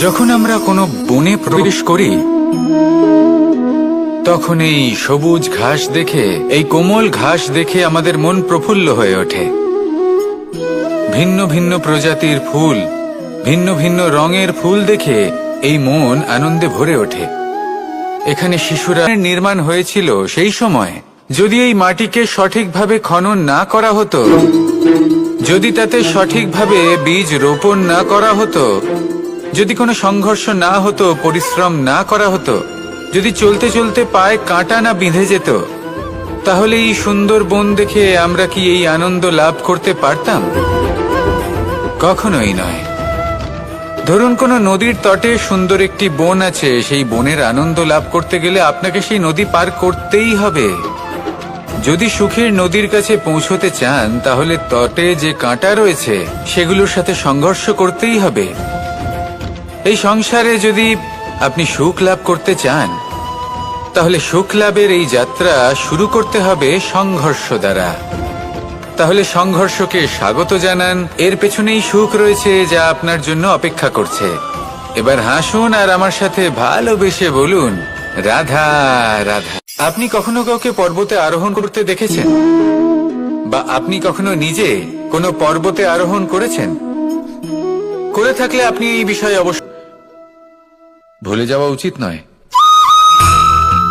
যখন আমরা কোনো বনে প্রবেশ করি তখন এই সবুজ ঘাস দেখে, এই কোমল ঘাস দেখে আমাদের মন প্রফুল্ল হয়ে ওঠে। ভিন্ন ভিন্ন প্রজাতির ফুল, ভিন্ন ভিন্ন রঙের ফুল দেখে এই মন আনন্দে ভরে ওঠে। এখানে শিশুরা নির্মাণ হয়েছিল সেই সময়। যদি এই মাটিকে সঠিকভাবে খনন না করা হতো, যদি তাতে সঠিকভাবে বীজ রোপণ না করা হতো, যদি কোনো সংঘর্ষ না হতো, পরিশ্রম না করা হতো, যদি চলতে চলতে পায়ে কাঁটা না বিঁধে যেত, তাহলে এই সুন্দর বন দেখে আমরা কি এই আনন্দ লাভ করতে পারতাম? কখনোই নয়। ধরুন কোনো নদীর তটে সুন্দর একটি বন আছে, সেই বনের আনন্দ লাভ করতে গেলে আপনাকে সেই নদী পার করতেই হবে। যদি সুখের নদীর কাছে পৌঁছতে চান, তাহলে তটে যে কাঁটা রয়েছে সেগুলোর সাথে সংঘর্ষ করতেই হবে। এই সংসারে যদি আপনি সুখ লাভ করতে চান, তাহলে সুখ লাভের এই যাত্রা শুরু করতে হবে সংঘর্ষ দ্বারা। তাহলে সংঘর্ষকে স্বাগত জানান, এর পেছনেই সুখ রয়েছে যা আপনার জন্য অপেক্ষা করছে। এবার হাসুন আর আমার সাথে ভালোবেসে বলুন, রাধা রাধা। আপনি কখনো কাউকে পর্বতে আরোহণ করতে দেখেছেন? বা আপনি কখনো নিজে কোনো পর্বতে আরোহণ করেছেন? করে থাকলে আপনি এই বিষয়ে অবশ্য ভুলে যাওয়া উচিত নয়।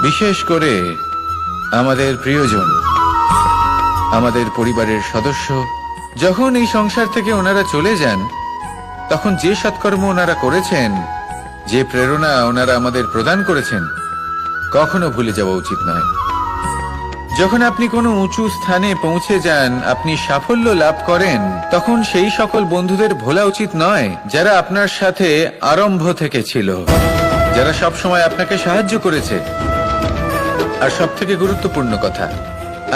বিশেষ করে আমাদের প্রিয়জন, আমাদের পরিবারের সদস্য যখন এই সংসার থেকে ওনারা চলে যান, তখন যে সৎকর্ম ওনারা করেছেন, যে প্রেরণা ওনারা আমাদের প্রদান করেছেন, কখনো ভুলে যাওয়া উচিত নয়। যখন আপনি কোনো উঁচু স্থানে পৌঁছে যান, আপনি সাফল্য লাভ করেন, তখন সেই সকল বন্ধুদের ভোলা উচিত নয় যারা আপনার সাথে আরম্ভ থেকে ছিল, যারা সব সময় আপনাকে সাহায্য করেছে। আর সব থেকে গুরুত্বপূর্ণ কথা,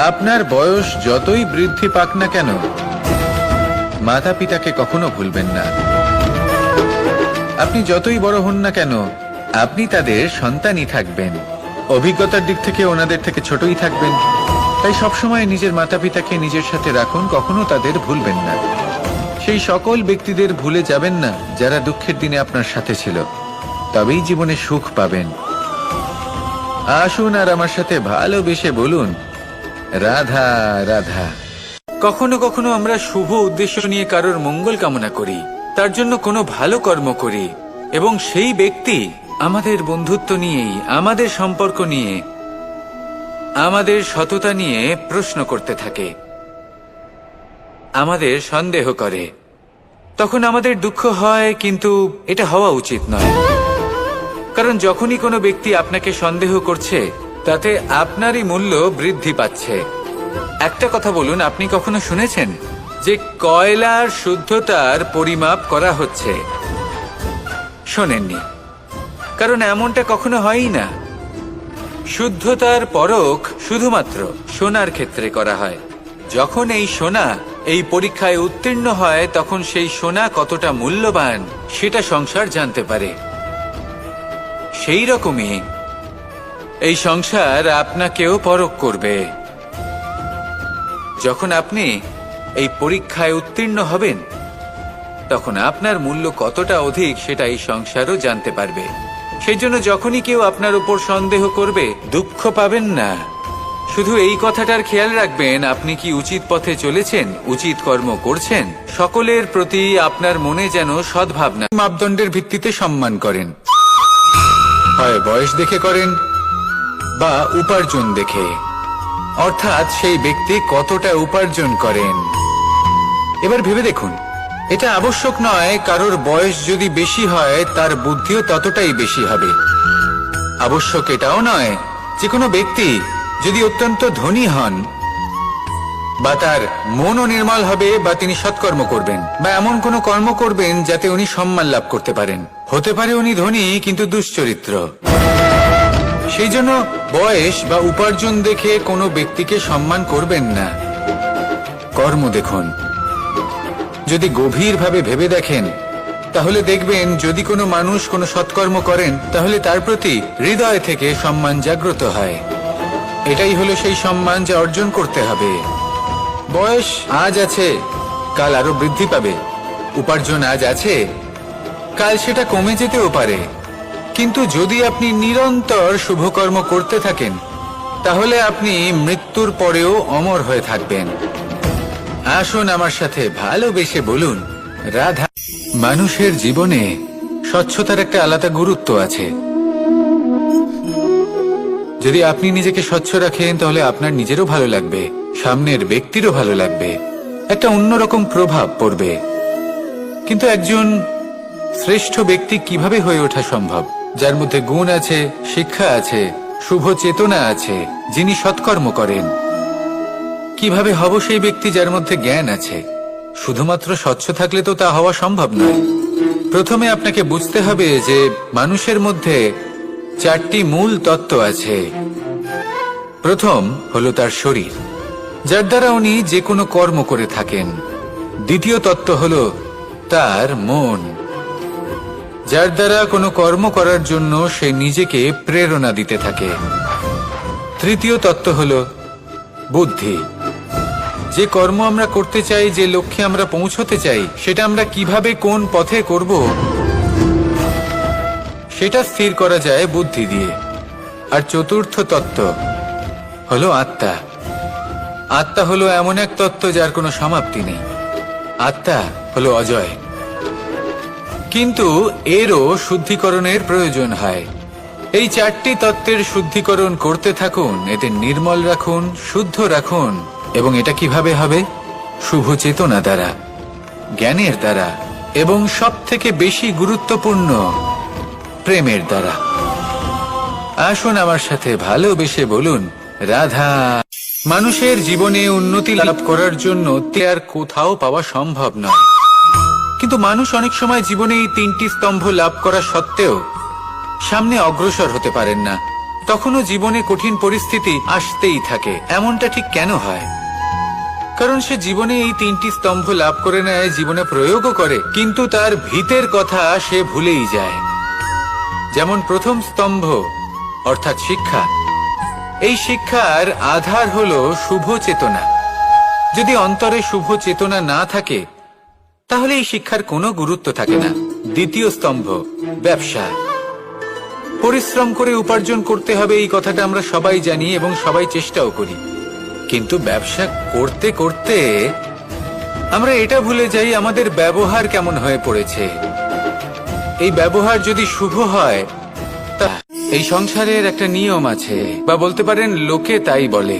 আপনার বয়স যতই বৃদ্ধি পাক না কেন, মাতা পিতাকে কখনো ভুলবেন না। আপনি যতই বড় হন না কেন, আপনি তাদের সন্তানই থাকবেন। অভিজ্ঞতার দিক থেকে ওনাদের থেকে ছোটই থাকবেন। তাই সবসময় নিজের মাতা পিতাকে নিজের সাথে রাখুন, কখনো তাদের ভুলবেন না। সেই সকল ব্যক্তিদের ভুলে যাবেন না যারা দুঃখের দিনে আপনার সাথে ছিল, তবেই জীবনে সুখ পাবেন। আসুন আর আমার সাথে ভালোবেসে বলুন, রাধা রাধা। কখনো কখনো আমরা শুভ উদ্দেশ্য নিয়ে কারোর মঙ্গল কামনা করি, তার জন্য কোনো ভালো কর্ম করি, এবং সেই ব্যক্তি আমাদের বন্ধুত্ব নিয়েই, আমাদের সম্পর্ক নিয়ে, আমাদের সততা নিয়ে প্রশ্ন করতে থাকে, আমাদের সন্দেহ করে। তখন আমাদের দুঃখ হয়, কিন্তু এটা হওয়া উচিত নয়। কারণ যখনই কোনো ব্যক্তি আপনাকে সন্দেহ করছে, তাতে আপনারই মূল্য বৃদ্ধি পাচ্ছে। একটা কথা বলুন, আপনি কখনো শুনেছেন যে কয়লার শুদ্ধতার পরিমাপ করা হচ্ছে? শোনেননি, কারণ এমনটা কখনো হয়ই না। শুদ্ধতার পরখ শুধুমাত্র সোনার ক্ষেত্রে করা হয়। যখন এই সোনা এই পরীক্ষায় উত্তীর্ণ হয়, তখন সেই সোনা কতটা মূল্যবান সেটা সংসার জানতে পারে। সেই রকমই এই সংসার আপনাকেও পরখ করবে। যখন আপনি এই পরীক্ষায় উত্তীর্ণ হবেন, তখন আপনার মূল্য কতটা অধিক সেটা এই সংসারও জানতে পারবে। সেই জন্য যখনই কেউ আপনার উপর সন্দেহ করবে, দুঃখ পাবেন না। শুধু এই কথাটার খেয়াল রাখবেন, আপনি কি উচিত পথে চলেছেন, উচিত কর্ম করছেন। সকলের প্রতি আপনার মনে যেন সদ্ভাবনা, মাপদণ্ডের ভিত্তিতে সম্মান করেন। হয় বয়স দেখে করেন বা উপার্জন দেখে, অর্থাৎ সেই ব্যক্তি কতটা উপার্জন করেন। এবার ভেবে দেখুন, এটা আবশ্যক নয় কারোর বয়স যদি বেশি হয় তার বুদ্ধিও ততটাই বেশি হবে। আবশ্যক এটাও নয় যে কোনো ব্যক্তি যদি অত্যন্ত ধনী হন, বা তার মনও নির্মল হবে, বা তিনি সৎকর্ম করবেন, বা এমন কোনো কর্ম করবেন যাতে উনি সম্মান লাভ করতে পারেন। হতে পারে উনি ধনী কিন্তু দুশ্চরিত্র। সেই জন্য বয়স বা উপার্জন দেখে কোনো ব্যক্তিকে সম্মান করবেন না। কর্ম দেখুন। যদি গভীরভাবে ভেবে দেখেন, তাহলে দেখবেন যদি কোনো মানুষ কোনো সৎকর্ম করেন, তাহলে তার প্রতি হৃদয় থেকে সম্মান জাগ্রত হয়। এটাই হলো সেই সম্মান যা অর্জন করতে হবে। বয়স আজ আছে, কাল আরো বৃদ্ধি পাবে। উপার্জন আজ আছে, কাল সেটা কমে যেতেও পারে, কিন্তু যদি আপনি নিরন্তর শুভকর্ম করতে থাকেন তাহলে আপনি মৃত্যুর পরেও অমর হয়ে থাকবেন। আসুন আমার সাথে ভালোবেসে বলুন রাধা। মানুষের জীবনে স্বচ্ছতার একটা আলাদা গুরুত্ব আছে। যদি আপনি নিজেকে স্বচ্ছ রাখেন তাহলে আপনার নিজেরও ভালো লাগবে, সামনের ব্যক্তিরও ভালো লাগবে, একটা অন্যরকম প্রভাব পড়বে। কিন্তু একজন শ্রেষ্ঠ ব্যক্তি কিভাবে হয়ে ওঠা সম্ভব? যার মধ্যে গুণ আছে, শিক্ষা আছে, শুভ চেতনা আছে, যিনি সৎকর্ম করেন। কিভাবে হব সেই ব্যক্তি যার মধ্যে জ্ঞান আছে? শুধুমাত্র স্বচ্ছ থাকলে তো তা হওয়া সম্ভব নয়। প্রথমে আপনাকে বুঝতে হবে যে মানুষের মধ্যে 4টি মূল তত্ত্ব আছে। প্রথম হলো তার শরীর, যার দ্বারা উনি যে কোনো কর্ম করে থাকেন। দ্বিতীয় তত্ত্ব হলো তার মন, যার দ্বারা কোনো কর্ম করার জন্য সে নিজেকে প্রেরণা দিতে থাকে। তৃতীয় তত্ত্ব হলো বুদ্ধি, যে কর্ম আমরা করতে চাই, যে লক্ষ্যে আমরা পৌঁছতে চাই, সেটা আমরা কিভাবে কোন পথে করব সেটা স্থির করা যায় বুদ্ধি দিয়ে। আর চতুর্থ তত্ত্ব হলো আত্মা। আত্মা হলো এমন এক তত্ত্ব যার কোনো সমাপ্তি নেই। আত্মা হলো অজয়, কিন্তু এরও শুদ্ধিকরণের প্রয়োজন হয়। এই 4টি তত্ত্বের শুদ্ধিকরণ করতে থাকুন, এদের নির্মল রাখুন, শুদ্ধ রাখুন। এবং এটা কিভাবে হবে? শুভ চেতনা দ্বারা, জ্ঞানের দ্বারা, এবং সবথেকে বেশি গুরুত্বপূর্ণ প্রেমের দ্বারা। আসুন আমার সাথে ভালোবেসে বলুন রাধা। মানুষের জীবনে উন্নতি লাভ করার জন্য তে আর কোথাও পাওয়া সম্ভব নয়, কিন্তু মানুষ অনেক সময় জীবনে এই 3টি স্তম্ভ লাভ করা সত্ত্বেও সামনে অগ্রসর হতে পারেন না। তখনও জীবনে কঠিন পরিস্থিতি আসতেই থাকে। এমনটা ঠিক কেন হয়? কারণ সে জীবনে এই 3টি স্তম্ভ লাভ করে নেয়, জীবনে প্রয়োগও করে, কিন্তু তার ভিতের কথা সে ভুলেই যায়। যেমন প্রথম স্তম্ভ অর্থাৎ শিক্ষা। এই শিক্ষার আধার হলো শুভ চেতনা। যদি অন্তরে শুভ চেতনা না থাকে তাহলে এই শিক্ষার কোনো গুরুত্ব থাকে না। দ্বিতীয় স্তম্ভ ব্যবসা। পরিশ্রম করে উপার্জন করতে হবে, এই কথাটা আমরা সবাই জানি এবং সবাই চেষ্টাও করি, কিন্তু ব্যবসা করতে করতে আমরা এটা ভুলে যাই আমাদের ব্যবহার কেমন হয়ে পড়েছে। এই ব্যবহার যদি শুভ হয়, তা এই সংসারের একটা নিয়ম আছে, বা বলতে পারেন লোকে তাই বলে,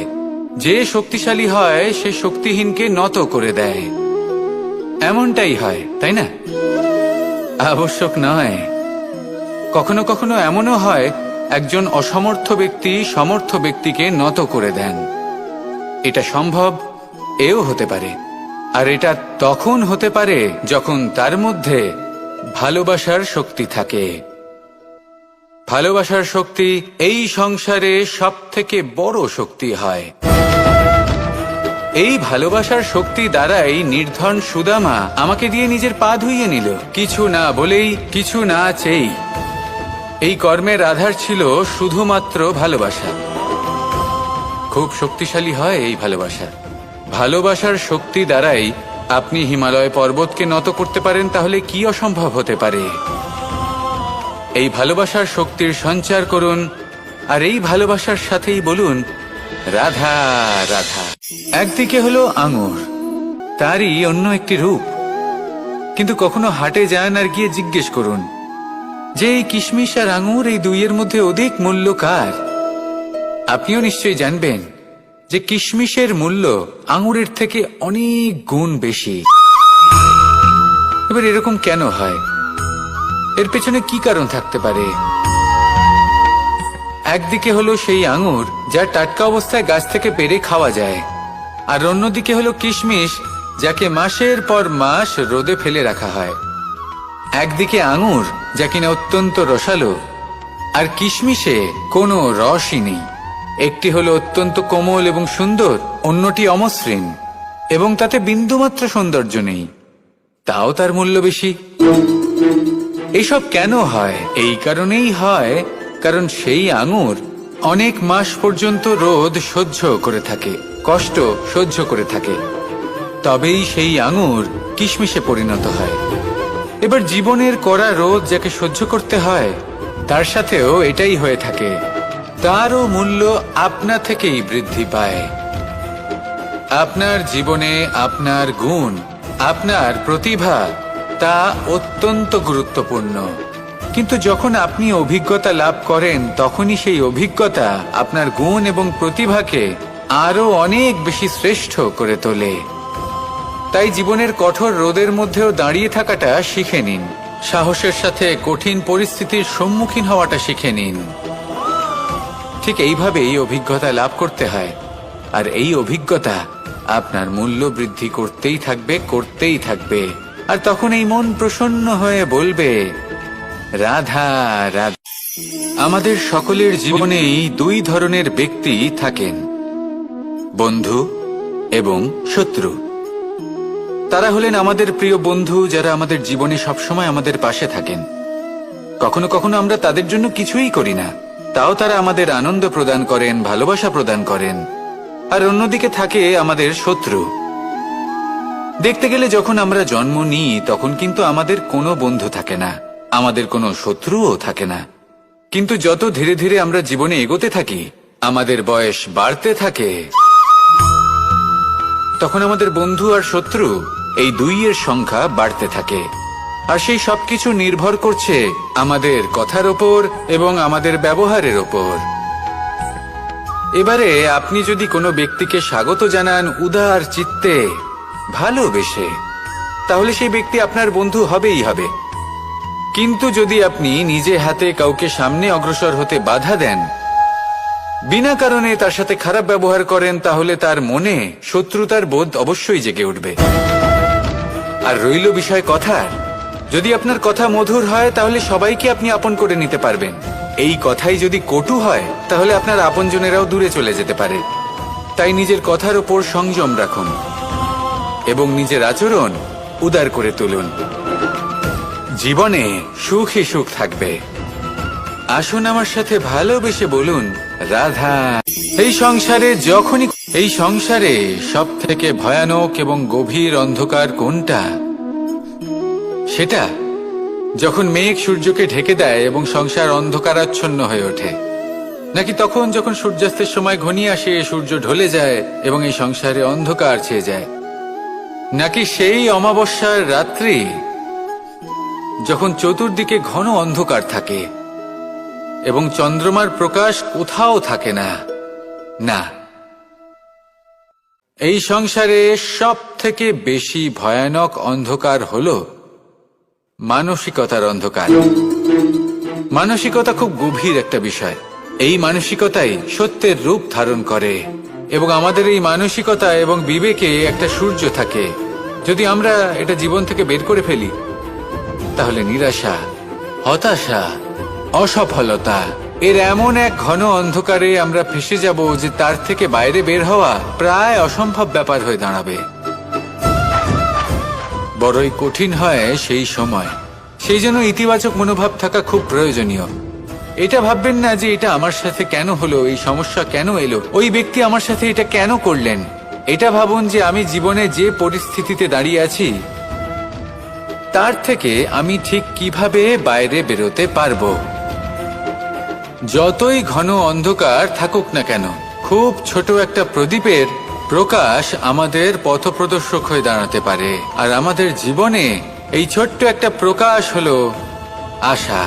যে শক্তিশালী হয় সে শক্তিহীনকে নত করে দেয়। এমনটাই হয়, তাই না? আবশ্যক নয়, কখনো কখনো এমনও হয় একজন অসমর্থ ব্যক্তি সমর্থ ব্যক্তিকে নত করে দেন। এটা সম্ভব, এও হতে পারে। আর এটা তখন হতে পারে যখন তার মধ্যে ভালোবাসার শক্তি থাকে। ভালোবাসার শক্তি এই সংসারে সবথেকে বড় শক্তি হয়। এই ভালোবাসার শক্তি দ্বারাই নির্ধন সুদামা আমাকে দিয়ে নিজের পা ধুইয়ে নিল, কিছু না বলেই, কিছু না চেয়েই। এই কর্মের আধার ছিল শুধুমাত্র ভালোবাসা। খুব শক্তিশালী হয় এই ভালোবাসা। ভালোবাসার শক্তি দ্বারাই আপনি হিমালয় পর্বতকে নত করতে পারেন, তাহলে কি অসম্ভব হতে পারে? এই ভালোবাসার শক্তির সঞ্চার করুন, আর এই ভালোবাসার সাথেই বলুন রাধা রাধা। একদিকে হলো আঙুর, তারই অন্য একটি রূপ। কিন্তু কখনো হাটে যান আর গিয়ে জিজ্ঞেস করুন যে এই কিশমিশ আর আঙুর, এই দুইয়ের মধ্যে অধিক মূল্য কার? আপনিও নিশ্চয়ই জানবেন যে কিশমিশের মূল্য আঙুরের থেকে অনেক গুণ বেশি। এবার এরকম কেন হয়? এর পেছনে কি কারণ থাকতে পারে? একদিকে হলো সেই আঙুর যা টাটকা অবস্থায় গাছ থেকে পেড়ে খাওয়া যায়, আর অন্যদিকে হলো কিশমিশ যাকে মাসের পর মাস রোদে ফেলে রাখা হয়। একদিকে আঙুর যা কিনা অত্যন্ত রসালো, আর কিশমিশে কোনো রসই নেই। একটি হলো অত্যন্ত কোমল এবং সুন্দর, অন্যটি অমসৃণ এবং তাতে বিন্দুমাত্র সৌন্দর্য নেই, তাও তার মূল্য বেশি। এইসব কেন হয়? এই কারণেই হয় কারণ সেই আঙুর অনেক মাস পর্যন্ত রোদ সহ্য করে থাকে, কষ্ট সহ্য করে থাকে, তবেই সেই আঙুর কিশমিশে পরিণত হয়। এবার জীবনের কড়া রোদ যাকে সহ্য করতে হয়, তার সাথেও এটাই হয়ে থাকে। তারও মূল্য আপনা থেকেই বৃদ্ধি পায়। আপনার জীবনে আপনার গুণ, আপনার প্রতিভা, তা অত্যন্ত গুরুত্বপূর্ণ। কিন্তু যখন আপনি অভিজ্ঞতা লাভ করেন, তখনই সেই অভিজ্ঞতা আপনার গুণ এবং প্রতিভাকে আরো অনেক বেশি শ্রেষ্ঠ করে তোলে। তাই জীবনের কঠোর রোদের মধ্যেও দাঁড়িয়ে থাকাটা শিখে নিন। সাহসের সাথে কঠিন পরিস্থিতির সম্মুখীন হওয়াটা শিখে নিন। ঠিক এইভাবেই অভিজ্ঞতা লাভ করতে হয়। আর এই অভিজ্ঞতা আপনার মূল্য বৃদ্ধি করতেই থাকবে, করতেই থাকবে। আর তখন এই মন প্রসন্ন হয়ে বলবে, রাধা রাধা। আমাদের সকলের জীবনেই দুই ধরনের ব্যক্তি থাকেন, বন্ধু এবং শত্রু। তারা হলেন আমাদের প্রিয় বন্ধু, যারা আমাদের জীবনে সবসময় আমাদের পাশে থাকেন। কখনো কখনো আমরা তাদের জন্য কিছুই করি না, তাও তারা আমাদের আনন্দ প্রদান করেন, ভালোবাসা প্রদান করেন। আর অন্যদিকে থাকে আমাদের শত্রু। দেখতে গেলে যখন আমরা জন্ম নিই, তখন কিন্তু আমাদের কোনো বন্ধু থাকে না, আমাদের কোনো শত্রুও থাকে না। কিন্তু যত ধীরে ধীরে আমরা জীবনে এগোতে থাকি, আমাদের বয়স বাড়তে থাকে, তখন আমাদের বন্ধু আর শত্রু এই দুইয়ের সংখ্যা বাড়তে থাকে। আর সেই সবকিছু নির্ভর করছে আমাদের কথার ওপর এবং আমাদের ব্যবহারের ওপর। এবারে আপনি যদি কোনো ব্যক্তিকে স্বাগত জানান উদার চিত্তে, ভালোবেসে, তাহলে সেই ব্যক্তি আপনার বন্ধু হবেই হবে। কিন্তু যদি আপনি নিজে হাতে কাউকে সামনে অগ্রসর হতে বাধা দেন, বিনা কারণে তার সাথে খারাপ ব্যবহার করেন, তাহলে তার মনে শত্রুতার বোধ অবশ্যই জেগে উঠবে। আর রইল বিষয় কথার, যদি আপনার কথা মধুর হয়, তাহলে সবাইকে আপনি আপন করে নিতে পারবেন। এই কথাই যদি কটু হয়, তাহলে আপনার আপনজনেরাও দূরে চলে যেতে পারে। তাই নিজের কথার ওপর সংযম রাখুন এবং নিজের আচরণ উদার করে তুলুন। জীবনে সুখই সুখ থাকবে। আসুন আমার সাথে ভালোবেসে বলুন, রাধা। এই সংসারে সব থেকে ভয়ানক এবং গভীর অন্ধকার কোনটা? সেটা যখন মেঘ সূর্যকে ঢেকে দেয় এবং সংসার অন্ধকারাচ্ছন্ন হয়ে ওঠে, নাকি তখন যখন সূর্যাস্তের সময় ঘনিয়ে আসে, সূর্য ঢলে যায় এবং এই সংসারে অন্ধকার ছেয়ে যায়, নাকি সেই অমাবস্যার রাত্রি যখন চতুর্দিকে ঘন অন্ধকার থাকে এবং চন্দ্রমার প্রকাশ কোথাও থাকে না? না, এই সংসারে সব থেকে বেশি ভয়ানক অন্ধকার হলো মানসিকতার অন্ধকার। মানসিকতা খুব গভীর একটা বিষয়। এই মানসিকতাই সত্যের রূপ ধারণ করে এবং আমাদের এই মানসিকতা এবং বিবেকে একটা সূর্য থাকে। যদি আমরা এটা জীবন থেকে বের করে ফেলি, তাহলে নিরাশা, হতাশা, অসফলতা এর এমন এক ঘন অন্ধকারে আমরা ফেসে যাব যে তার থেকে বাইরে বের হওয়া প্রায় অসম্ভব ব্যাপার হয়ে দাঁড়াবে। বড়ই কঠিন হয় সেই সময়। সেই জন্য ইতিবাচক মনোভাব থাকা খুব প্রয়োজনীয়। এটা ভাববেন না যে এটা আমার সাথে কেন হলো, এই সমস্যা কেন এলো, ওই ব্যক্তি আমার সাথে এটা কেন করলেন। এটা ভাবুন যে আমি জীবনে যে পরিস্থিতিতে দাঁড়িয়ে আছি, তার থেকে আমি ঠিক কিভাবে বাইরে বেরোতে পারবো। যতই ঘন অন্ধকার থাকুক না কেন, খুব ছোট একটা প্রদীপের প্রকাশ আমাদের পথপ্রদর্শক হয়ে দাঁড়াতে পারে। আর আমাদের জীবনে এই ছোট্ট একটা প্রকাশ হলো আশা।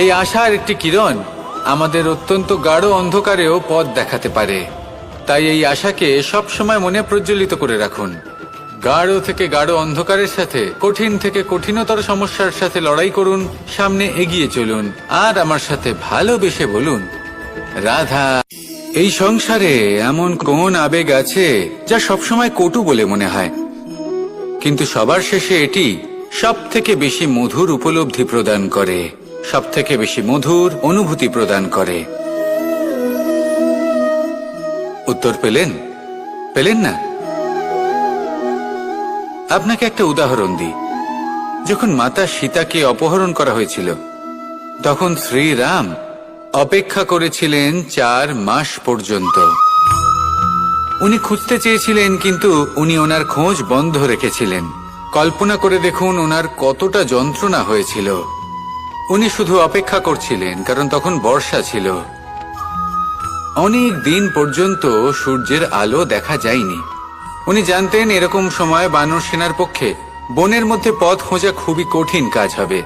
এই আশার একটি কিরণ আমাদের অত্যন্ত গাঢ় অন্ধকারেও পথ দেখাতে পারে। তাই এই আশাকে সব সময় মনে প্রজ্বলিত করে রাখুন। গাঢ় থেকে গাঢ় অন্ধকারের সাথে, কঠিন থেকে কঠিনতর সমস্যার সাথে লড়াই করুন, সামনে এগিয়ে চলুন, আর আমার সাথে ভালোবেসে বলুন, রাধা। এই সংসারে এমন কোন আবেগ আছে যা সবসময় কটু বলে মনে হয়, কিন্তু সবার শেষে এটি সব থেকে বেশি মধুর উপলব্ধি প্রদান করে, সব থেকে বেশি মধুর অনুভূতি প্রদান করে। উত্তর পেলেন? পেলেন না? আপনাকে একটা উদাহরণ দিই। যখন মাতা সীতাকে অপহরণ করা হয়েছিল, তখন শ্রীরাম অপেক্ষা করেছিলেন 4 মাস পর্যন্ত। উনি খুঁজতে চেয়েছিলেন, কিন্তু উনি ওনার খোঁজ বন্ধ রেখেছিলেন। কল্পনা করে দেখুন ওনার কতটা যন্ত্রণা হয়েছিল। উনি শুধু অপেক্ষা করছিলেন, কারণ তখন বর্ষা ছিল। অনেক দিন পর্যন্ত সূর্যের আলো দেখা যায়নি। উনি জানতেন এরকম সময় বানর সেনার পক্ষে বনের মধ্যে পথ খোঁজা খুবই কঠিন কাজ হবে।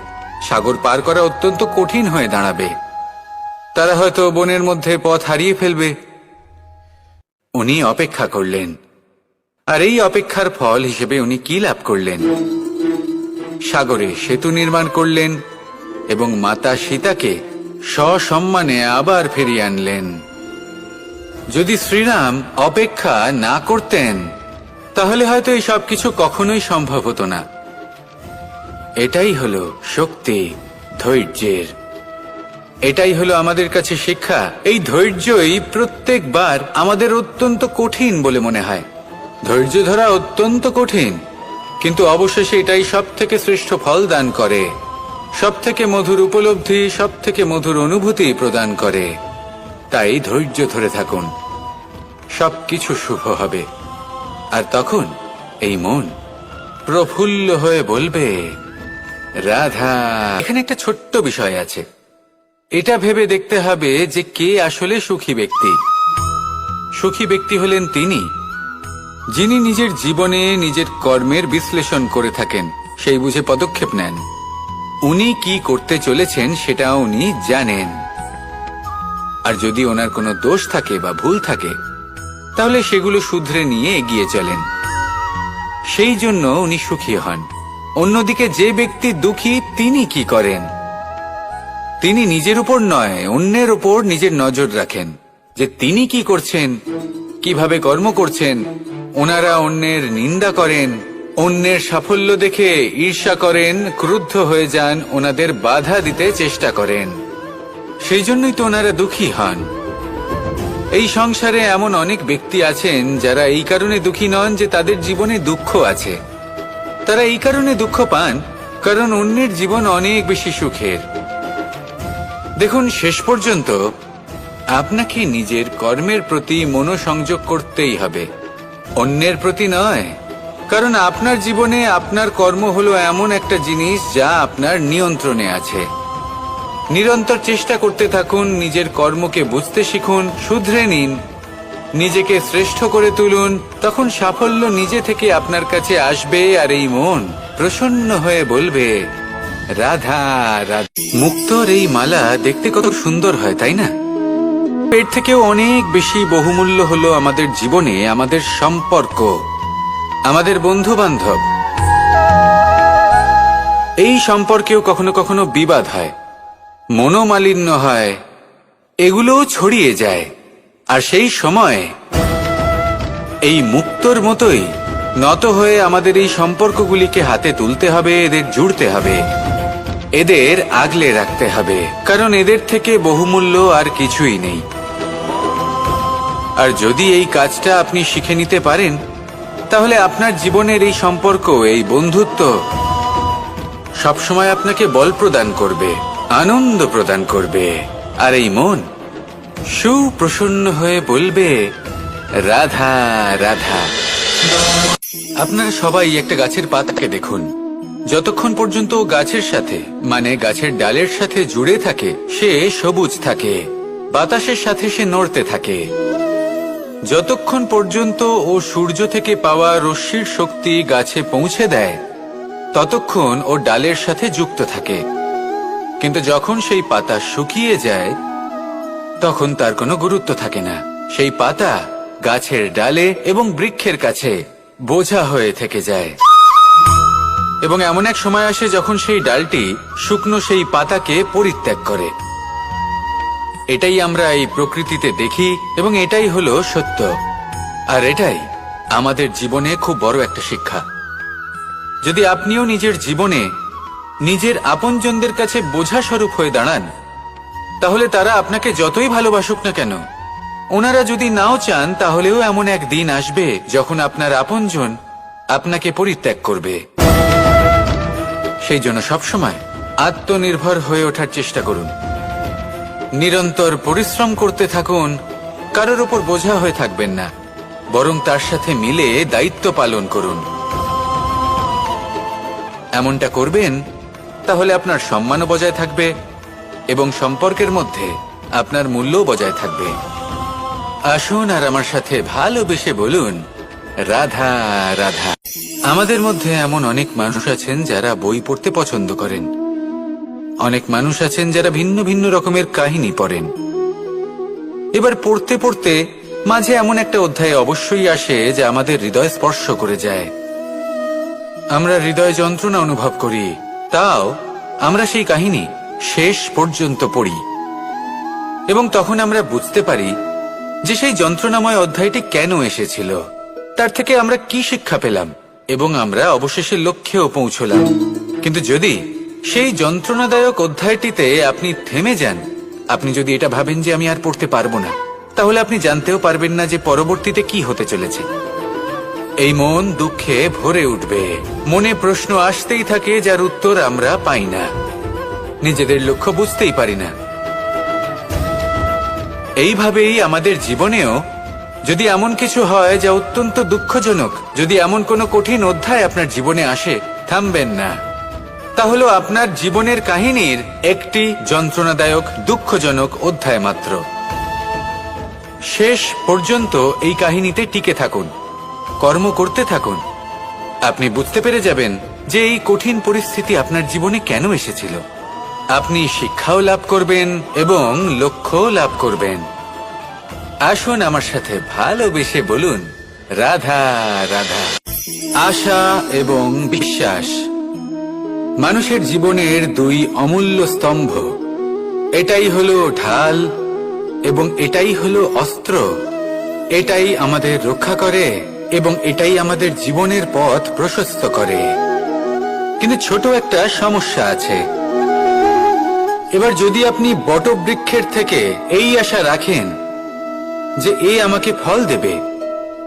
সাগর পার করা অত্যন্ত কঠিন হয়ে দাঁড়াবে। তারা হয়তো বনের মধ্যে পথ হারিয়ে ফেলবে। উনি অপেক্ষা করলেন, আর এই অপেক্ষার ফল হিসেবে উনি কি লাভ করলেন? সাগরে সেতু নির্মাণ করলেন এবং মাতা সীতাকে সসম্মানে আবার ফিরিয়ে আনলেন। যদি শ্রীরাম অপেক্ষা না করতেন তাহলে হয়তো এই সবকিছু কখনোই সম্ভব হতো না। এটাই হলো শক্তি ধৈর্যের। এটাই হলো আমাদের কাছে শিক্ষা। এই ধৈর্যই প্রত্যেকবার আমাদের অত্যন্ত কঠিন বলে মনে হয়। ধৈর্য ধরা অত্যন্ত কঠিন, কিন্তু অবশেষে এটাই সব থেকে শ্রেষ্ঠ ফল দান করে, সব থেকে মধুর উপলব্ধি, সব থেকে মধুর অনুভূতি প্রদান করে। তাই ধৈর্য ধরে থাকুন, সবকিছু শুভ হবে। আর তখন এই মন প্রফুল্ল হয়ে বলবে, রাধা। এখানে একটা ছোট্ট বিষয় আছে। এটা ভেবে দেখতে হবে যে কে আসলে সুখী ব্যক্তি। সুখী ব্যক্তি হলেন তিনি যিনি নিজের জীবনে নিজের কর্মের বিশ্লেষণ করে থাকেন, সেই বুঝে পদক্ষেপ নেন। উনি কি করতে চলেছেন সেটা উনি জানেন। আর যদি ওনার কোনো দোষ থাকে বা ভুল থাকে তাহলে সেগুলো শুধরে নিয়ে এগিয়ে চলেন। সেই জন্য উনি সুখী হন। অন্যদিকে যে ব্যক্তি দুঃখী, তিনি কি করেন? তিনি নিজের উপর নয়, অন্যের উপর নিজের নজর রাখেন যে তিনি কি করছেন, কিভাবে কর্ম করছেন। ওনারা অন্যের নিন্দা করেন, অন্যের সাফল্য দেখে ঈর্ষা করেন, ক্রুদ্ধ হয়ে যান, ওনাদের বাধা দিতে চেষ্টা করেন। সেই জন্যই তো ওনারা দুঃখী হন। এই সংসারে এমন অনেক ব্যক্তি আছেন যারা এই কারণে দুঃখী নন যে তাদের জীবনে দুঃখ আছে। তারা এই কারণে দুঃখ পান কারণ অন্যের জীবন অনেক বেশি সুখের। দেখুন, শেষ পর্যন্ত আপনাকে নিজের কর্মের প্রতি মনোসংযোগ করতেই হবে, অন্যের প্রতি নয়। কারণ আপনার জীবনে আপনার কর্ম হলো এমন একটা জিনিস যা আপনার নিয়ন্ত্রণে আছে। নিরন্তর চেষ্টা করতে থাকুন, নিজের কর্মকে বুঝতে শিখুন, শুধরে নিন, নিজেকে শ্রেষ্ঠ করে তুলুন। তখন সাফল্য নিজে থেকে আপনার কাছে আসবে, আর এই মন প্রসন্ন হয়ে বলবে, রাধা রাধা। মুক্তোর এই মালা দেখতে কত সুন্দর হয়, তাই না? এর থেকেও অনেক বেশি বহুমূল্য হলো আমাদের জীবনে আমাদের সম্পর্ক, আমাদের বন্ধু বান্ধব। এই সম্পর্কেও কখনো কখনো বিবাদ হয়, মনোমালিন্য হয়, এগুলোও ছড়িয়ে যায়। আর সেই সময় এই মুক্তোর মতোই নত হয়ে আমাদের এই সম্পর্কগুলিকে হাতে তুলতে হবে, এদের জুড়তে হবে, এদের আগলে রাখতে হবে, কারণ এদের থেকে বহুমূল্য আর কিছুই নেই। আর যদি এই কাজটা আপনি শিখে নিতে পারেন তাহলে আপনার জীবনের এই সম্পর্ক, এই বন্ধুত্ব সবসময় আপনাকে বল প্রদান করবে, আনন্দ প্রদান করবে। আর এই মন সুপ্রসন্ন হয়ে বলবে, রাধা রাধা। আপনারা সবাই একটা গাছের পাতাকে দেখুন, যতক্ষণ পর্যন্ত ও গাছের সাথে, মানে গাছের ডালের সাথে জুড়ে থাকে, সে সবুজ থাকে, বাতাসের সাথে সে নড়তে থাকে। যতক্ষণ পর্যন্ত ও সূর্য থেকে পাওয়া রশ্মির শক্তি গাছে পৌঁছে দেয় ততক্ষণ ও ডালের সাথে যুক্ত থাকে। কিন্তু যখন সেই পাতা শুকিয়ে যায় তখন তার কোনো গুরুত্ব থাকে না। সেই পাতা গাছের ডালে এবং বৃক্ষের কাছে বোঝা হয়ে থেকে যায়। এবং এমন এক সময় আসে যখন সেই ডালটি শুকনো সেই পাতাকে পরিত্যাগ করে। এটাই আমরা এই প্রকৃতিতে দেখি এবং এটাই হলো সত্য। আর এটাই আমাদের জীবনে খুব বড় একটা শিক্ষা। যদি আপনিও নিজের জীবনে নিজের আপনজনদের কাছে বোঝা স্বরূপ হয়ে দাঁড়ান তাহলে তারা আপনাকে যতই ভালোবাসুক না কেন, ওনারা যদি নাও চান তাহলেও এমন এক দিন আসবে যখন আপনার আপনজন আপনাকে পরিত্যাগ করবে। সেই জন্য সবসময় আত্মনির্ভর হয়ে ওঠার চেষ্টা করুন, নিরন্তর পরিশ্রম করতে থাকুন, কারোর উপর বোঝা হয়ে থাকবেন না, বরং তার সাথে মিলে দায়িত্ব পালন করুন। এমনটা করবেন তাহলে আপনার সম্মানও বজায় থাকবে এবং সম্পর্কের মধ্যে আপনার মূল্যও বজায় থাকবে। আসুন আর আমার সাথে ভালোবেসে বলুন, রাধা রাধা। আমাদের মধ্যে এমন অনেক মানুষ আছেন যারা বই পড়তে পছন্দ করেন। অনেক মানুষ আছেন যারা ভিন্ন ভিন্ন রকমের কাহিনী পড়েন। এবার পড়তে পড়তে মাঝে এমন একটা অধ্যায় অবশ্যই আসে যা আমাদের হৃদয় স্পর্শ করে যায়। আমরা হৃদয় যন্ত্রণা অনুভব করি, তাও আমরা সেই কাহিনী শেষ পর্যন্ত পড়ি এবং তখন আমরা বুঝতে পারি যে সেই যন্ত্রণাময় অধ্যায়টি কেন এসেছিল, তার থেকে আমরা কি শিক্ষা পেলাম এবং আমরা অবশেষে লক্ষ্যেও পৌঁছলাম। কিন্তু যদি সেই যন্ত্রণাদায়ক অধ্যায়টিতে আপনি থেমে যান, আপনি যদি এটা ভাবেন যে আমি আর পড়তে পারবো না, তাহলে আপনি জানতেও পারবেন না যে পরবর্তীতে কি হতে চলেছে। এই মন দুঃখে ভরে উঠবে, মনে প্রশ্ন আসতেই থাকে যার উত্তর আমরা পাই না, নিজেদের লক্ষ্য বুঝতেই পারি না। এইভাবেই আমাদের জীবনেও যদি এমন কিছু হয় যা অত্যন্ত দুঃখজনক, যদি এমন কোনো কঠিন অধ্যায় আপনার জীবনে আসে, থামবেন না। তা হলো আপনার জীবনের কাহিনীর একটি যন্ত্রণাদায়ক দুঃখজনক অধ্যায় মাত্র। শেষ পর্যন্ত এই কাহিনীতে টিকে থাকুন, কর্ম করতে থাকুন। আপনি বুঝতে পেরে যাবেন যে এই কঠিন পরিস্থিতি আপনার জীবনে কেন এসেছিল। আপনি শিক্ষাও লাভ করবেন এবং লক্ষ্যও লাভ করবেন। আসুন আমার সাথে ভালোবেসে বলুন, রাধা রাধা। আশা এবং বিশ্বাস মানুষের জীবনের দুই অমূল্য স্তম্ভ। এটাই হলো ঢাল এবং এটাই হলো অস্ত্র। এটাই আমাদের রক্ষা করে এবং এটাই আমাদের জীবনের পথ প্রশস্ত করে। কিন্তু ছোট একটা সমস্যা আছে। এবার যদি আপনি বটবৃক্ষের থেকে এই আশা রাখেন যে এ আমাকে ফল দেবে,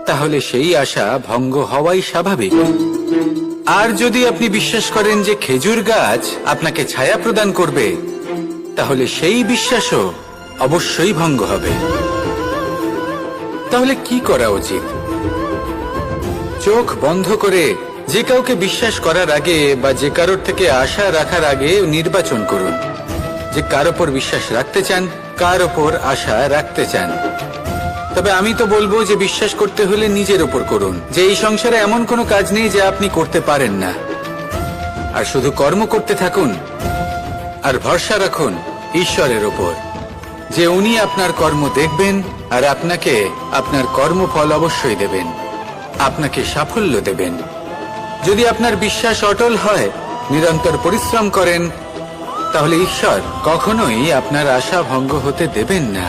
তাহলে সেই আশা ভঙ্গ হওয়াই স্বাভাবিক। আর যদি আপনি বিশ্বাস করেন যে খেজুর গাছ আপনাকে ছায়া প্রদান করবে, তাহলে সেই বিশ্বাসও অবশ্যই ভঙ্গ হবে। তাহলে কি করা উচিত? চোখ বন্ধ করে যে কাউকে বিশ্বাস করার আগে বা যে কারোর থেকে আশা রাখার আগে নির্বাচন করুন যে কার ওপর বিশ্বাস রাখতে চান, কার ওপর আশা রাখতে চান। তবে আমি তো বলবো যে বিশ্বাস করতে হলে নিজের ওপর করুন, যে এই সংসারে এমন কোনো কাজ নেই যা আপনি করতে পারেন না। আর শুধু কর্ম করতে থাকুন আর ভরসা রাখুন ঈশ্বরের ওপর, যে উনি আপনার কর্ম দেখবেন আর আপনাকে আপনার কর্মফল অবশ্যই দেবেন, আপনাকে সাফল্য দেবেন। যদি আপনার বিশ্বাস অটল হয়, নিরন্তর পরিশ্রম করেন, তাহলে ঈশ্বর কখনোই আপনার আশা ভঙ্গ হতে দেবেন না।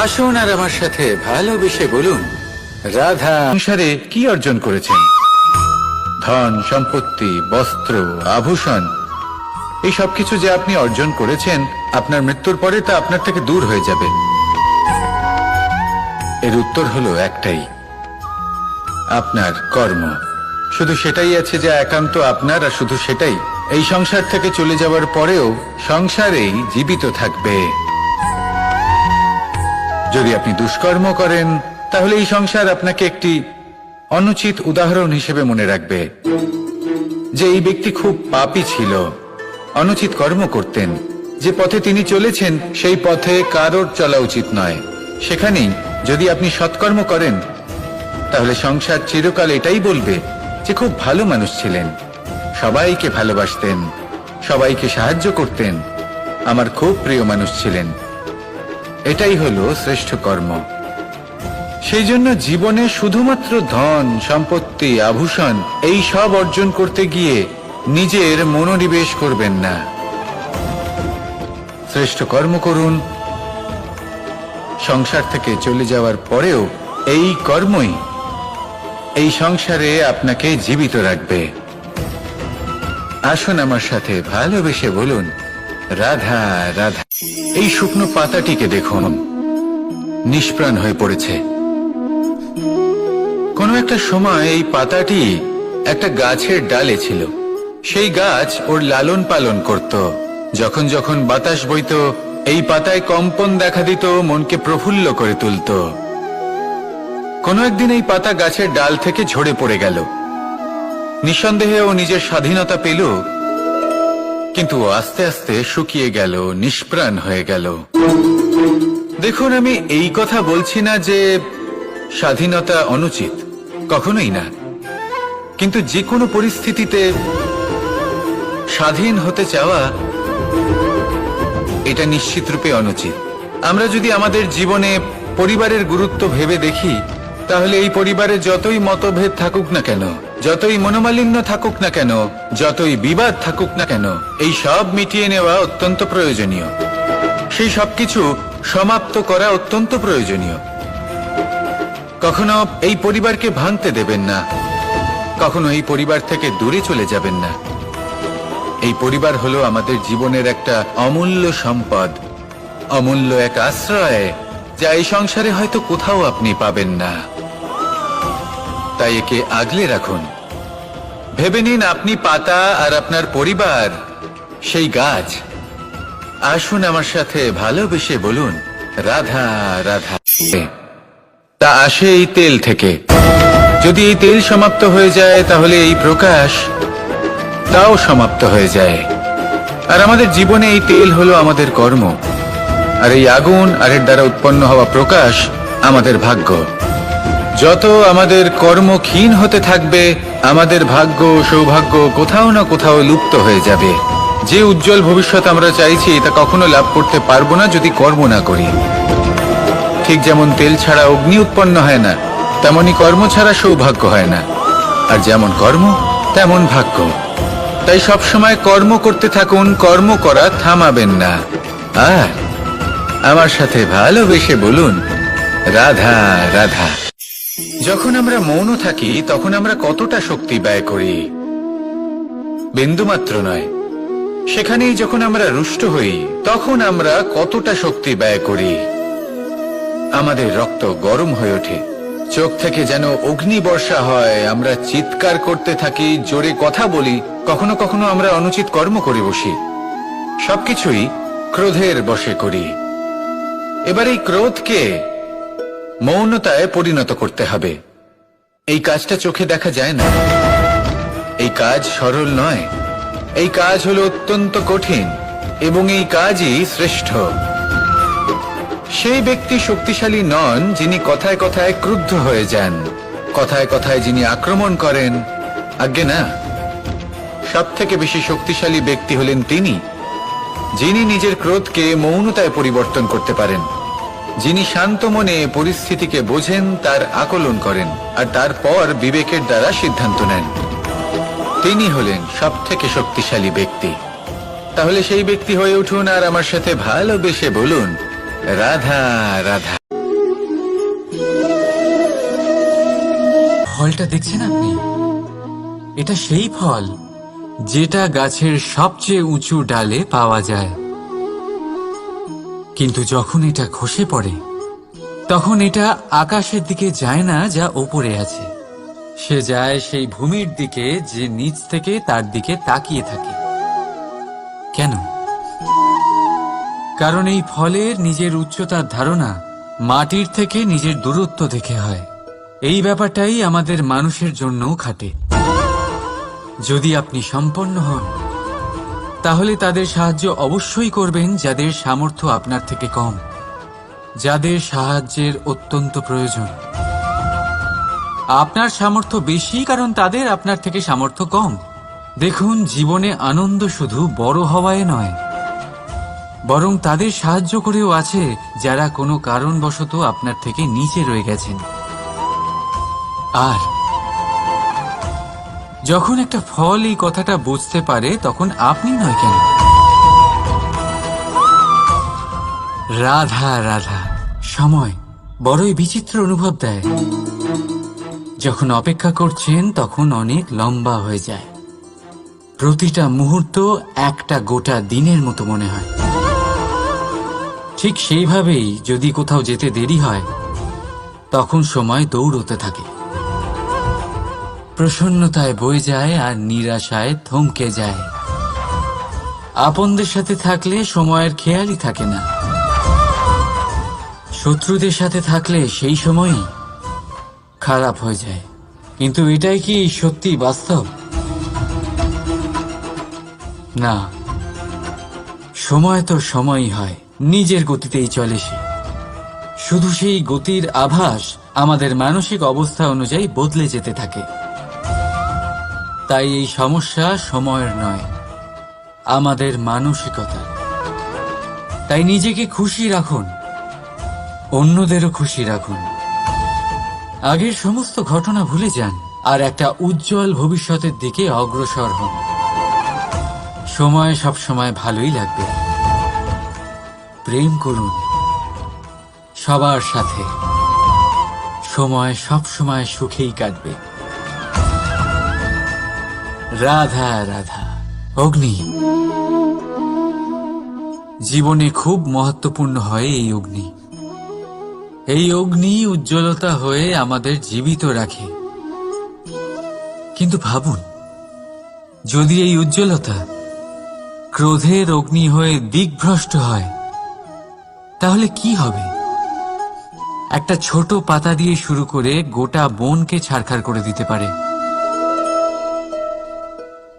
আসুন আর আমার সাথে ভালোবেসে বলুন, রাধা। সংসারে কি অর্জন করেছেন? ধন সম্পত্তি, বস্ত্র, আভূষণ, এই সবকিছু যে আপনি অর্জন করেছেন, আপনার মৃত্যুর পরে তা আপনার থেকে দূর হয়ে যাবে। এর উত্তর হলো একটাই, আপনার কর্ম। শুধু সেটাই আছে যা একান্ত আপনার, আর শুধু সেটাই এই সংসার থেকে চলে যাওয়ার পরেও সংসারেই জীবিত থাকবে। যদি আপনি দুষ্কর্ম করেন, তাহলে এই সংসার আপনাকে একটি অনুচিত উদাহরণ হিসেবে মনে রাখবে যে এই ব্যক্তি খুব পাপী ছিল, অনুচিত কর্ম করতেন। যে পথে তিনি চলেছেন সেই পথে কারোর চলা উচিত নয়। সেখানেই যদি আপনি সৎকর্ম করেন, তাহলে সংসার চিরকাল এটাই বলবে যে খুব ভালো মানুষ ছিলেন, সবাইকে ভালোবাসতেন, সবাইকে সাহায্য করতেন, আমার খুব প্রিয় মানুষ ছিলেন। এটাই হলো শ্রেষ্ঠ কর্ম। সেই জন্য জীবনে শুধুমাত্র ধন সম্পত্তি আভূষণ এই সব অর্জন করতে গিয়ে নিজের মনোনিবেশ করবেন না। শ্রেষ্ঠ কর্ম করুন। সংসার থেকে চলে যাওয়ার পরেও এই কর্মই এই সংসারে আপনাকে জীবিত রাখবে। আসুন আমার সাথে ভালোবেসে বলুন, রাধা রাধা। এই শুকনো পাতাটিকে দেখুন, নিষ্প্রাণ হয়ে পড়েছে। কোনো একটা সময় এই পাতাটি একটা গাছের ডালে ছিল। সেই গাছ ওর লালন পালন করত। যখন যখন বাতাস বইত, এই পাতায় কম্পন দেখা দিত, মনকে প্রফুল্ল করে তুলত। কোনো একদিন এই পাতা গাছের ডাল থেকে ঝরে পড়ে গেল। নিঃসন্দেহে ও নিজের স্বাধীনতা পেল, কিন্তু আস্তে আস্তে শুকিয়ে গেল, নিষ্প্রাণ হয়ে গেল। দেখুন, আমি এই কথা বলছি না যে স্বাধীনতা অনুচিত, কখনোই না। কিন্তু যে কোনো পরিস্থিতিতে স্বাধীন হতে চাওয়া এটা নিশ্চিতরূপে অনুচিত। আমরা যদি আমাদের জীবনে পরিবারের গুরুত্ব ভেবে দেখি, তাহলে এই পরিবারে যতই মতভেদ থাকুক না কেন, যতই মনোমালিন্য থাকুক না কেন, যতই বিবাদ থাকুক না কেন, এই সব মিটিয়ে নেওয়া অত্যন্ত প্রয়োজনীয়। সেই সবকিছু সমাপ্ত করা অত্যন্ত প্রয়োজনীয়। কখনো এই পরিবারকে ভাঙতে দেবেন না, কখনো এই পরিবার থেকে দূরে চলে যাবেন না। এই পরিবার হলো আমাদের জীবনের একটা অমূল্য সম্পদ, অমূল্য এক আশ্রয়, যা এই সংসারে হয়তো কোথাও আপনি পাবেন না। তাই একে আগলে রাখুন। ভেবে নিন আপনি পাতা আর আপনার পরিবার সেই গাছ। আসুন আমার সাথে ভালোবেসে বলুন, রাধা রাধা। তা আসে এই তেল থেকে। যদি এই তেল সমাপ্ত হয়ে যায়, তাহলে এই প্রকাশ তাও সমাপ্ত হয়ে যায়। আর আমাদের জীবনে এই তেল হলো আমাদের কর্ম, আর এই আগুন আর এর দ্বারা উৎপন্ন হওয়া প্রকাশ আমাদের ভাগ্য। যত আমাদের কর্ম ক্ষীণ হতে থাকবে, আমাদের ভাগ্য সৌভাগ্য কোথাও না কোথাও লুপ্ত হয়ে যাবে। যে উজ্জ্বল ভবিষ্যৎ আমরা চাইছি, তা কখনো লাভ করতে পারবো না যদি কর্ম না করি। ঠিক যেমন তেল ছাড়া অগ্নি উৎপন্ন হয় না, তেমনি কর্ম ছাড়া সৌভাগ্য হয় না। আর যেমন কর্ম তেমন ভাগ্য। তাই সবসময় কর্ম করতে থাকুন, কর্ম করা থামাবেন না। আর আমার সাথে ভালোবেসে বলুন, রাধা রাধা। যখন আমরা মৌন থাকি, তখন আমরা কতটা শক্তি ব্যয় করি, বিন্দুমাত্র নয়। সেখানেই যখন আমরা রুষ্ট হই, তখন আমরা কতটা শক্তি ব্যয় করি। আমাদের রক্ত গরম হয়ে ওঠে, চোখ থেকে যেন অগ্নি বর্ষা হয়, আমরা চিৎকার করতে থাকি, জোরে কথা বলি, কখনো কখনো আমরা অনুচিত কর্ম করে বসি। সবকিছুই ক্রোধের বশে করি। এবার এই ক্রোধকে মৌনতায় পরিণত করতে হবে। এই কাজটা চোখে দেখা যায় না, এই কাজ সরল নয়, এই কাজ হলো অত্যন্ত কঠিন, এবং এই কাজই শ্রেষ্ঠ। সেই ব্যক্তি শক্তিশালী নন যিনি কথায় কথায় ক্রুদ্ধ হয়ে যান, কথায় কথায় যিনি আক্রমণ করেন। আজ্ঞে না, সব থেকে বেশি শক্তিশালী ব্যক্তি হলেন তিনি, যিনি নিজের ক্রোধকে মৌনতায় পরিবর্তন করতে পারেন, যিনি শান্ত মনে পরিস্থিতিকে বোঝেন, তার আকলন করেন, আর তারপর বিবেকের দ্বারা সিদ্ধান্ত নেন। তিনি হলেন সব থেকে শক্তিশালী ব্যক্তি। তাহলে সেই ব্যক্তি হয়ে উঠুন আর আমার সাথে ভালোবেসে বলুন, রাধা রাধা। ফলটা দেখছেন আপনি? এটা সেই ফল যেটা গাছের সবচেয়ে উঁচু ডালে পাওয়া যায়, কিন্তু যখন এটা খসে পড়ে, তখন এটা আকাশের দিকে যায় না যা ওপরে আছে, সে যায় সেই ভূমির দিকে যে নিচ থেকে তার দিকে তাকিয়ে থাকে। কেন? কারণ এই ফলের নিজের উচ্চতার ধারণা মাটির থেকে নিজের দূরত্ব দেখে হয়। এই ব্যাপারটাই আমাদের মানুষের জন্যও খাটে। যদি আপনি সম্পন্ন হন, তাহলে তাদের সাহায্য অবশ্যই করবেন যাদের সামর্থ্য আপনার থেকে কম, যাদের সাহায্যের অত্যন্ত প্রয়োজন। আপনার সামর্থ্য বেশি কারণ তাদের আপনার থেকে সামর্থ্য কম। দেখুন, জীবনে আনন্দ শুধু বড় হওয়ায় নয়, বরং তাদের সাহায্য করেও আছে যারা কোনো কারণবশত আপনার থেকে নিচে রয়ে গেছেন। আর যখন একটা ফল এই কথাটা বুঝতে পারে, তখন আপনি নয় কেন? রাধা রাধা। সময় বড়ই বিচিত্র অনুভব দেয়। যখন অপেক্ষা করছেন, তখন অনেক লম্বা হয়ে যায়। প্রতিটা মুহূর্ত একটা গোটা দিনের মতো মনে হয়। ঠিক সেইভাবেই যদি কোথাও যেতে দেরি হয়, তখন সময় দৌড়তে থাকে, প্রসন্নতায় বয়ে যায় আর নিরাশায় থমকে যায়। আপনদের সাথে থাকলে সময়ের খেয়ালই থাকে না, শত্রুদের সাথে থাকলে সেই সময়ই খারাপ হয়ে যায়। কিন্তু এটাই কি সত্যি বাস্তব? না, সময় তো সময়ই হয়, নিজের গতিতেই চলে সে। শুধু সেই গতির আভাস আমাদের মানসিক অবস্থা অনুযায়ী বদলে যেতে থাকে। তাই এই সমস্যা সময়ের নয়, আমাদের মানসিকতা। তাই নিজেকে খুশি রাখুন, অন্যদেরও খুশি রাখুন। আগের সমস্ত ঘটনা ভুলে যান আর একটা উজ্জ্বল ভবিষ্যতের দিকে অগ্রসর হন। সময় সবসময় ভালোই লাগবে। প্রেম করুন সবার সাথে, সময় সবসময় সুখেই কাটবে। রাধা রাধা। অগ্নি জীবনে খুব মহত্বপূর্ণ হয়। এই অগ্নি উজ্জ্বলতা হয়ে আমাদের জীবিত রাখে। কিন্তু ভাবুন, যদি এই উজ্জ্বলতা ক্রোধের অগ্নি হয়ে দিকভ্রষ্ট হয়, তাহলে কি হবে? একটা ছোট পাতা দিয়ে শুরু করে গোটা বনকে ছারখার করে দিতে পারে।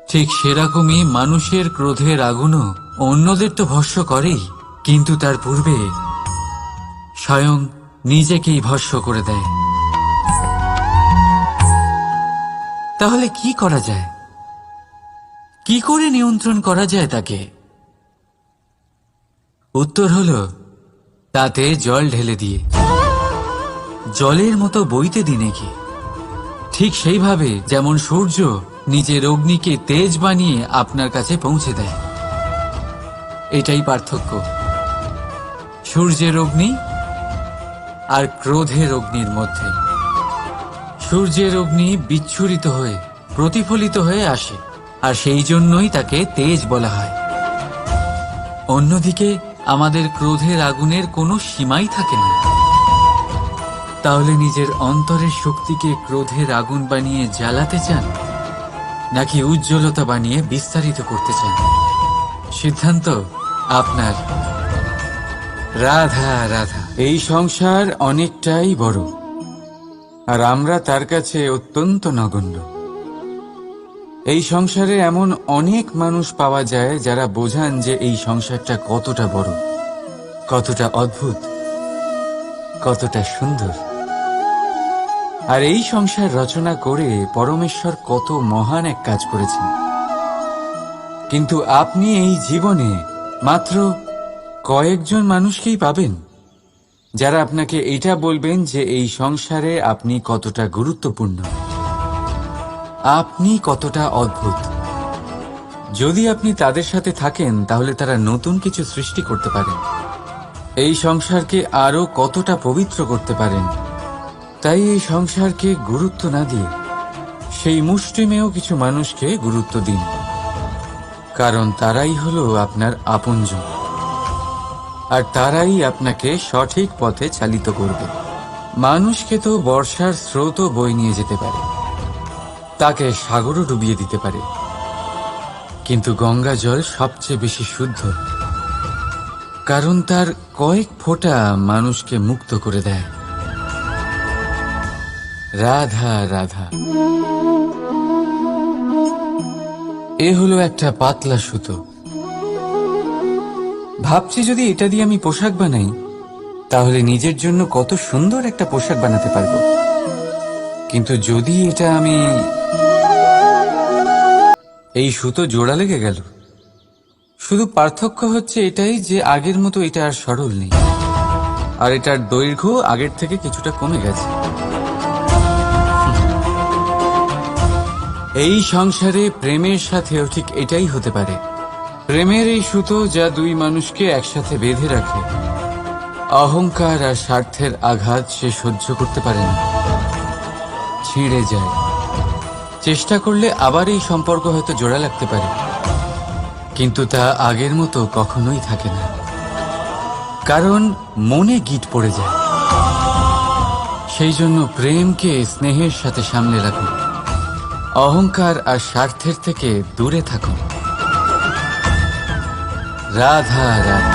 ঠিক সেরকমই মানুষের ক্রোধের আগুনও অন্যদের তো ভস্ম করেই, কিন্তু তার পূর্বে স্বয়ং নিজেকেই ভস্ম করে দেয়। তাহলে কি করা যায়? কি করে নিয়ন্ত্রণ করা যায় তাকে? উত্তর হলো, তাতে জল ঢেলে দিয়ে, জলের মতো বইতে দিন একে। ঠিক সেইভাবে যেমন সূর্য নিজের অগ্নিকে তেজ বানিয়ে আপনার কাছে পৌঁছে দেয়। এটাই পার্থক্য সূর্যের অগ্নি আর ক্রোধের অগ্নির মধ্যে। সূর্যের অগ্নি বিচ্ছুরিত হয়ে প্রতিফলিত হয়ে আসে, আর সেই জন্যই তাকে তেজ বলা হয়। অন্যদিকে আমাদের ক্রোধের আগুনের কোনো সীমাই থাকে না। তাহলে নিজের অন্তরের শক্তিকে ক্রোধের আগুন বানিয়ে জ্বালাতে চান, নাকি উজ্জ্বলতা বানিয়ে বিস্তারিত করতে চান? সিদ্ধান্ত আপনার। রাধা রাধা। এই সংসার অনেকটাই বড়, আর আমরা তার কাছে অত্যন্ত নগণ্য। এই সংসারে এমন অনেক মানুষ পাওয়া যায় যারা বোঝান যে এই সংসারটা কতটা বড়, কতটা অদ্ভুত, কতটা সুন্দর। আর এই সংসার রচনা করে পরমেশ্বর কত মহান এক কাজ করেছেন। কিন্তু আপনি এই জীবনে মাত্র কয়েকজন মানুষকেই পাবেন যারা আপনাকে এটা বলবেন যে এই সংসারে আপনি কতটা গুরুত্বপূর্ণ, আপনি কতটা অদ্ভুত। যদি আপনি তাদের সাথে থাকেন, তাহলে তারা নতুন কিছু সৃষ্টি করতে পারেন, এই সংসারকে আরো কতটা পবিত্র করতে পারেন। তাই এই সংসারকে গুরুত্ব না দিয়ে সেই মুষ্টিমেয় কিছু মানুষকে গুরুত্ব দিন, কারণ তারাই হলো আপনার আপনজন, আর তারাই আপনাকে সঠিক পথে চালিত করবে। মানুষকে তো বর্ষার স্রোতও বয়ে নিয়ে যেতে পারে, তাকে সাগরও ডুবিয়ে দিতে পারে, কিন্তু গঙ্গা জল সবচেয়ে বেশি শুদ্ধ, কারণ তার কয়েক ফোঁটা মানুষকে মুক্ত করে দেয়। রাধা রাধা। এ হলো একটা পাতলা সুতো। ভাবছি যদি এটা দিয়ে আমি পোশাক বানাই, তাহলে নিজের জন্য কত সুন্দর একটা পোশাক বানাতে পারবো। কিন্তু যদি এটা আমি এই সুতো জোড়া লেগে গেল। শুধু পার্থক্য হচ্ছে এটাই যে আগের মতো এটা আর সরল নেই, আর এটার দৈর্ঘ্য আগের থেকে কিছুটা কমে গেছে। এই সংসারে প্রেমের সাথেও ঠিক এটাই হতে পারে। প্রেমের এই সুতো যা দুই মানুষকে একসাথে বেঁধে রাখে, অহংকার আর স্বার্থের আঘাত সে সহ্য করতে পারে না, ছিঁড়ে যায়। চেষ্টা করলে আবার এই সম্পর্ক হয়তো জোড়া লাগতে পারে, কিন্তু তা আগের মতো কখনোই থাকে না, কারণ মনে গিট পড়ে যায়। সেই জন্য প্রেমকে স্নেহের সাথে সামলে রাখুন, অহংকার আর স্বার্থের থেকে দূরে থাকুন। রাধা রাধা।